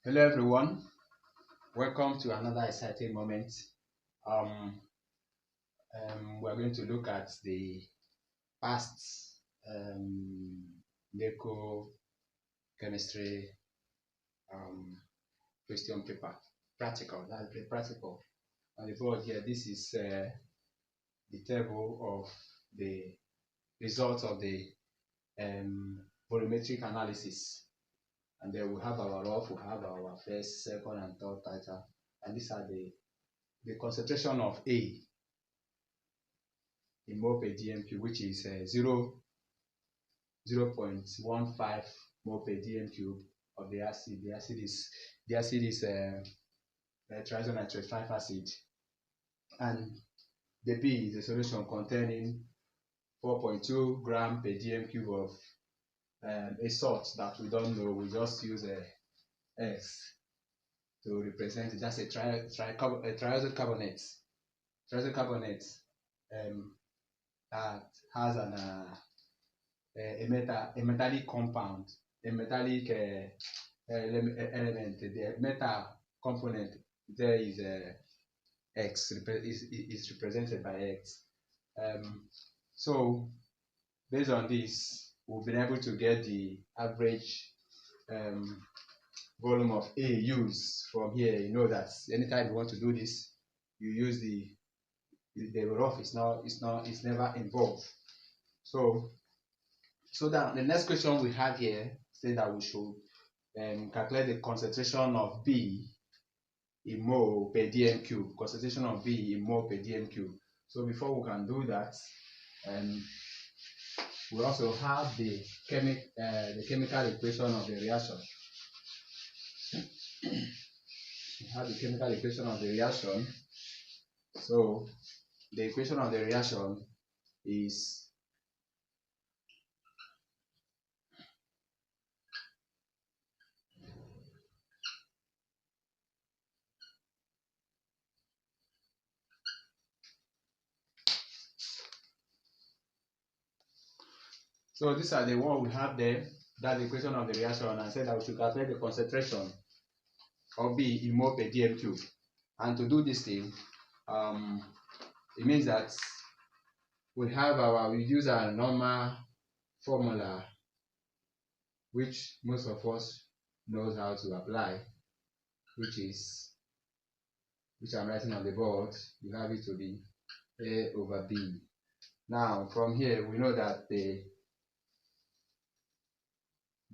Hello everyone, welcome to another exciting moment. We're going to look at the past NECO chemistry question paper, practical. That's the practical. On the board here, this is the table of the results of the volumetric analysis. And then we have our rough, we have our first, second, and third title, and these are the concentration of A in mole per dm3, which is 0.15 mole per dm3 of the acid. The acid is triazonitrate 5 acid, and the B is a solution containing 4.2 gram per dm3 of a salt that we don't know. We just use X to represent it. That's a triazo carbonate. Triazo carbonate that has a metallic compound, a metallic element. The metal component there is X. Is represented by X. So based on this, we've been able to get the average volume of A used from here. You know that anytime you want to do this, you use the rough. It's never involved. So that the next question we have here says that we should calculate the concentration of B in mole per dm cube. Concentration of B in mole per dm cube. So before we can do that, we also have the chemical equation of the reaction. We have the chemical equation of the reaction. So the equation of the reaction is so these are the one we have there. That's the equation of the reaction, and I said that we should calculate the concentration of B in mole per dm cube. And to do this thing, it means that we use our normal formula, which most of us knows how to apply, which I'm writing on the board. You have it to be A over B. Now from here we know that the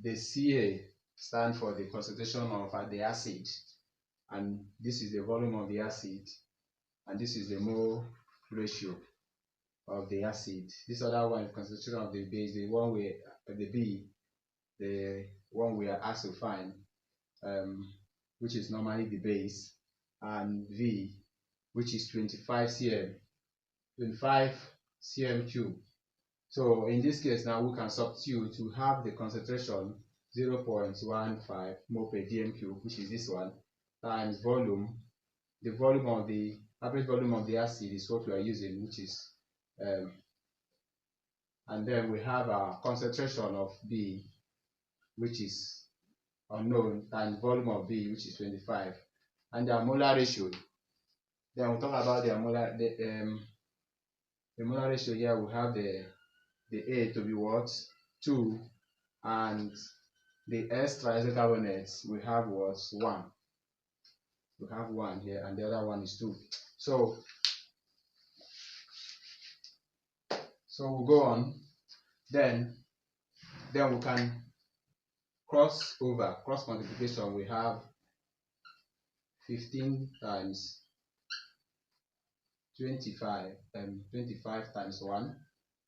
Ca stands for the concentration of the acid, and this is the volume of the acid, and this is the mole ratio of the acid. This other one is concentration of the base, the one we are asked to find, which is normally the base, and V, which is 25 cm cube. So in this case now we can substitute to have the concentration 0.15 mole per dm cube, which is this one, times volume. The volume of the average volume of the acid is what we are using, which is and then we have our concentration of B, which is unknown, times volume of B, which is 25, and the molar ratio. Then we'll talk about the molar ratio. Here we have the A to be what? 2, and the S triazo carbonates we have what? 1. We have 1 here, and the other one is 2. So we'll go on. Then we can cross multiplication. We have 15 times 25 times 1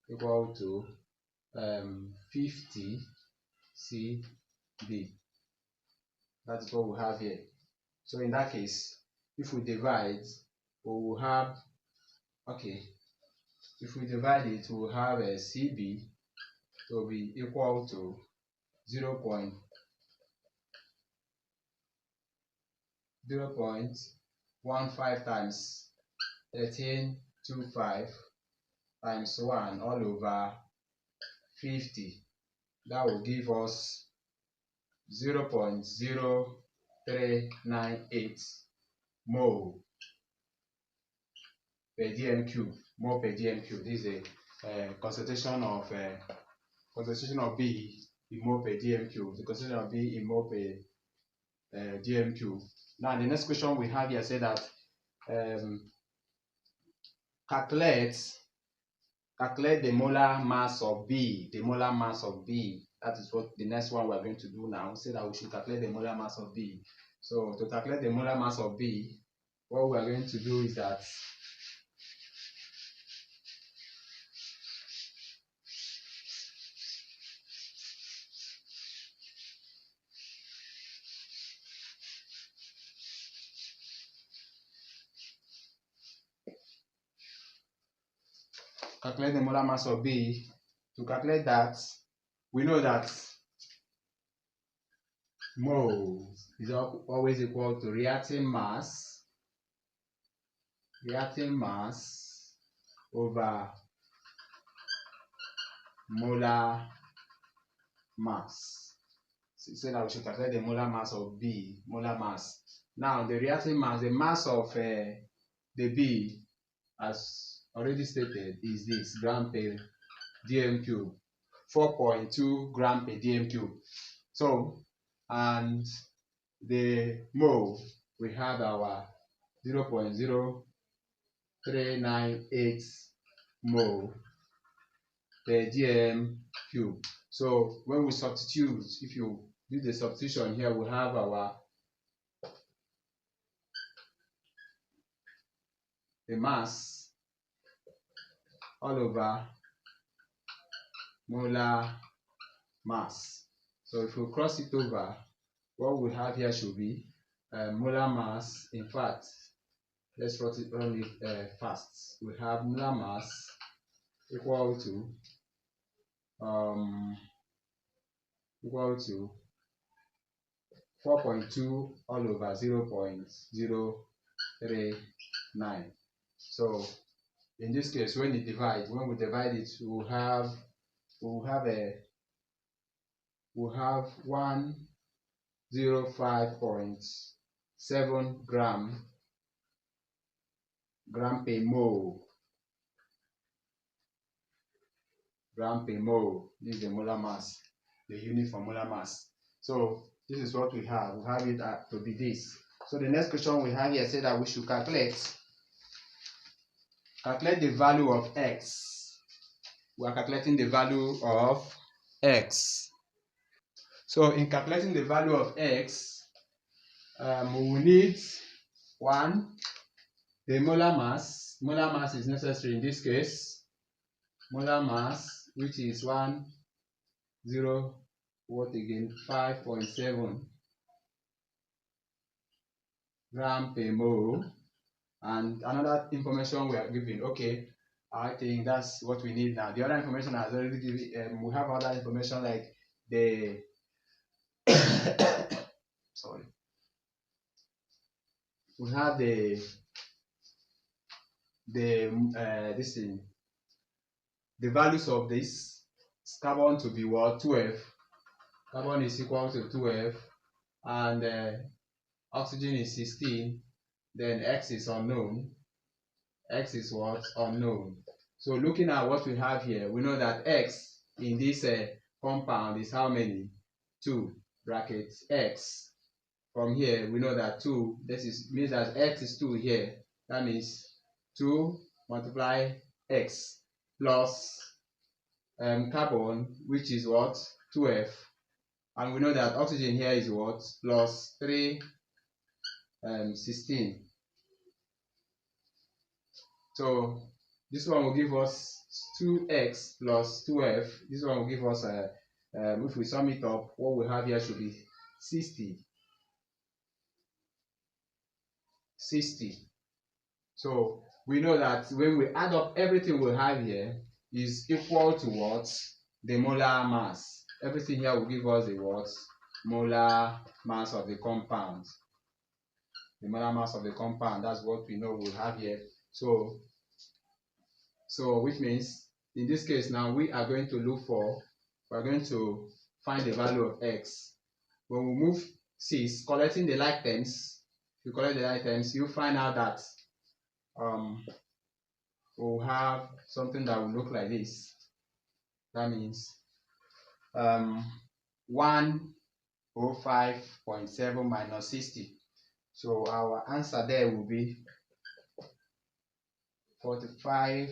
equal to 50 CB. That's what we have here. So in that case, if we divide, we will have, if we divide it, we will have a CB to be equal to 0.15 times 1325 times 1 all over 50. That will give us 0.0 0.0398 mole per dm cube. Mole per dm cube. This is a concentration of B in mole per dm cube. The concentration of B in mole per dm cube. Now the next question we have here said that calculate the molar mass of B. The molar mass of B. That is what the next one we are going to do now. Say that we should calculate the molar mass of B. So to calculate the molar mass of B, what we are going to do is that calculate the molar mass of B. To calculate that, we know that mole is always equal to reacting mass over molar mass. So that we should calculate the molar mass of B, molar mass. Now the reacting mass, the mass of the B, as already stated, is this gram per dm cube, 4.2 gram per dm cube. So, and the mole, we have our 0.0398 mole per dm cube. So when we substitute, if you do the substitution here, we have the mass all over molar mass. So if we cross it over, what we have here should be molar mass. In fact, let's run it fast. We have molar mass equal to 4.2 all over 0.039. So in this case, when we divide it, we'll have 105.7 gram per mole. This is the molar mass, the unit for molar mass. So this is what we have. We have it to be this. So the next question we have here said that we should calculate the value of x. We are calculating the value of x. So in calculating the value of x, we will need the molar mass. Molar mass is necessary in this case. Molar mass, which is 5.7 gram per mole. And another information we are given, okay, I think that's what we need now. The other information has already given. We have other information like the sorry. We have the values of this carbon to be what? 12. Carbon is equal to 12, and oxygen is 16. Then X is unknown. X is what? Unknown. So looking at what we have here, we know that X in this compound is how many? 2 brackets X. From here, we know that 2, means that X is 2 here. That means 2 multiply X plus carbon, which is what? 12. And we know that oxygen here is what? Plus 3, 16. So this one will give us 2x plus 12. This one will give us, if we sum it up, what we have here should be 60. So we know that when we add up everything we have here is equal to what? The molar mass. Everything here will give us the what? Molar mass of the compound. The molar mass of the compound, that's what we know we have here. So which means in this case now we are going to find the value of x. When we move 6, collecting the like terms. If you collect the like terms, you find out that we'll have something that will look like this. That means 105.7 minus 60. So our answer there will be 45.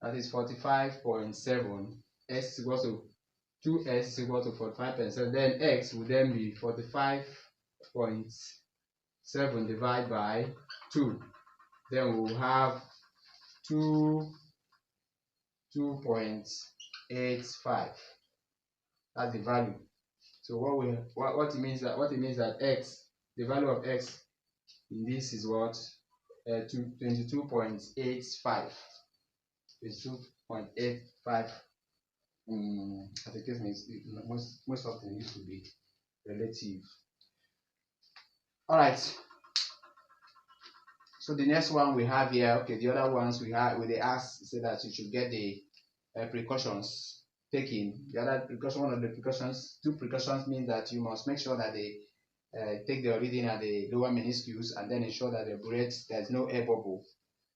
That is 45.7. X is equal to 2x is equal to 45.7. Then x will then be 45.7 divided by 2. Then we'll have 2.85. That's the value. So what it means that x, the value of x in this is what 22.85. 22.85. I think most of them used to be relative. All right. So the next one we have here, okay, the other ones we have, where they ask, say that you should get the precautions taken. The other precaution, one of the precautions, 2 precautions mean that you must make sure that they take the reading at the lower meniscus, and then ensure that the burettes, there's no air bubble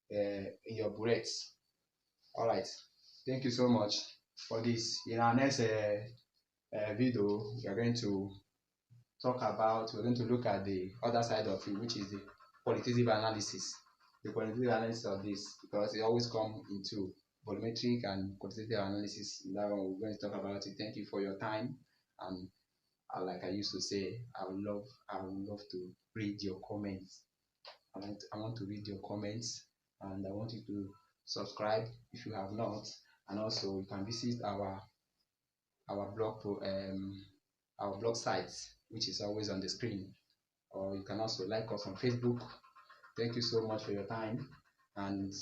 in your burettes. All right. Thank you so much for this. In our next video, we're going to look at the other side of it, which is the qualitative analysis. The qualitative analysis of this, because it always comes into volumetric and quantitative analysis. That one we're going to talk about it. Thank you for your time, and like I used to say, I would love to read your comments. I want to read your comments, and I want you to subscribe if you have not, and also you can visit our blog sites, which is always on the screen, or you can also like us on Facebook. Thank you so much for your time, and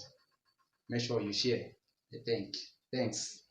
make sure you share. Thanks.